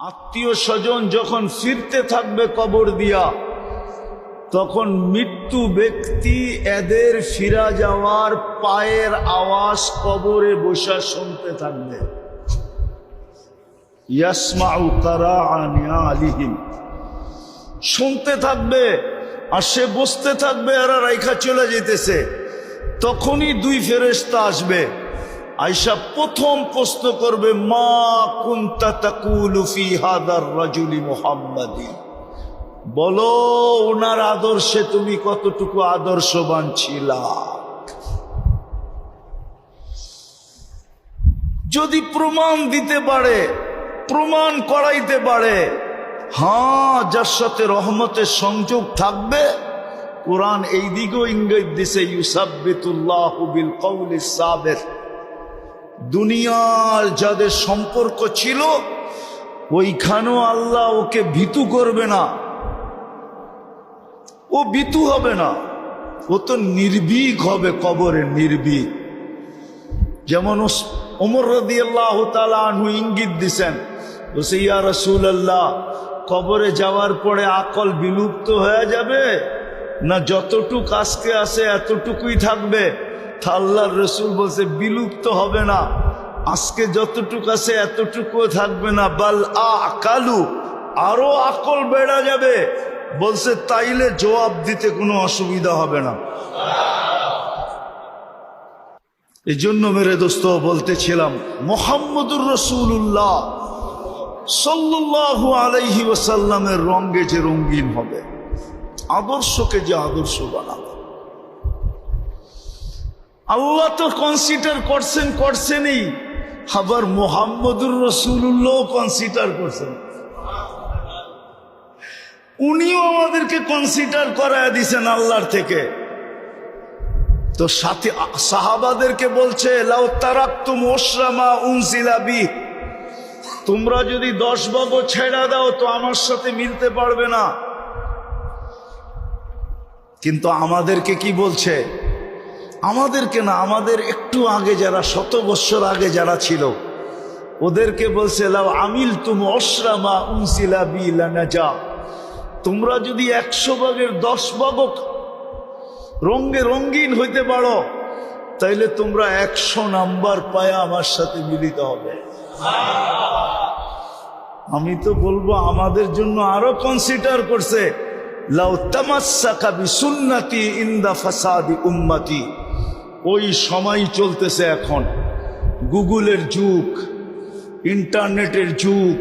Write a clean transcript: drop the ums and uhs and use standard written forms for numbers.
আত্মীয় স্বজন যখন ফিরতে থাকবে কবর দিয়া, তখন মৃত্যু ব্যক্তি এদের ফিরা যাওয়ার পায়ের আওয়াজ কবরে বসা শুনতে থাকবে। ইয়াসমাউ কারাআ নিআলিহিম, শুনতে থাকবে আর সে বসতে থাকবে আর রাইখা চলে যেতেছে। তখনই দুই ফেরেশতা আসবে, আয়েশা প্রথম প্রশ্ন করবে, মা কুনতা তাকুলু ফি হাদার রাজুলি মুহাম্মাদি, বলো ওনার আদর্শে তুমি কতটুকু আদর্শবান ছিলা। যদি প্রমাণ দিতে পারে, প্রমাণ করাইতে পারে, হ্যাঁ যার সাথে রহমতের সংযোগ থাকবে, কোরআন এই দিকেও ইঙ্গিত দিছে, ইউসাব্বিতুল্লাহু বিল কওলিস সাবিত, দুনিয়ার যাদের সম্পর্ক ছিল ওইখানেও আল্লাহ ওকে ভীতু করবে না, ও ভীতু হবে না, ও তো নির্ভীক হবে কবরে, নির্ভীক। যেমন ওমর রাদিয়াল্লাহু তাআলা আনহু ইঙ্গিত দিছেন, বলছে ইয়া রাসূলুল্লাহ, কবরে যাওয়ার পরে আকল বিলুপ্ত হয়ে যাবে না যতটুক আজকে আছে এতটুকুই থাকবে? আল্লাহর রাসূল বলছে বিলুপ্ত হবে না, আজকে যতটুক আছে এতটুকুও থাকবে না, বাল আকালু, আরো আকল বেড়ে যাবে। বলছে তাইলে জবাব দিতে কোনো অসুবিধা হবে না। এই জন্য মেরে দোস্ত বলতেছিলাম, মুহাম্মদুর রাসূলুল্লাহ সাল্লাল্লাহু আলাইহি ওয়াসাল্লামের রঙে যে রঙিন হবে, আদর্শকে যে আদর্শ বানাবে, আল্লাহ তো কনসিডার করছেনই, আবার মুহাম্মদুর রাসূলুল্লাহ কনসিডার করছেন। উনিও আমাদেরকে কনসিডার করায় দিছেন আল্লাহর থেকে। তো সাথে সাহাবাদেরকে বলছে, লাউ তারাকতুম উশরা মা উনজিলা বি, তোমরা যদি 10 ভাগ ছেড়ে দাও তো আমার সাথে মিলতে পারবে না। কিন্তু আমাদেরকে কি বলছে? আমাদেরকে না, আমাদের একটু আগে যারা, 100 বছর আগে যারা ছিল ওদেরকে বলছে, লাউ আমিলতুম উশরা মা উনজিলা বি লানাজা, তোমরা যদি 100 ভাগের 10 ভাগ রঙে রঙিন হইতে পারো, তাইলে তোমরা 100 নাম্বার পায়া আমার সাথে মিলিত হবে। আমি তো বলবো আমাদের জন্য আরো কনসিডার করছে, লাউ তামাসসাকা বিসুন্নতি ইনদা ফাসাদি উম্মতি। ওই সময় চলতেছে এখন, গুগলের যুগ, ইন্টারনেটের যুগ,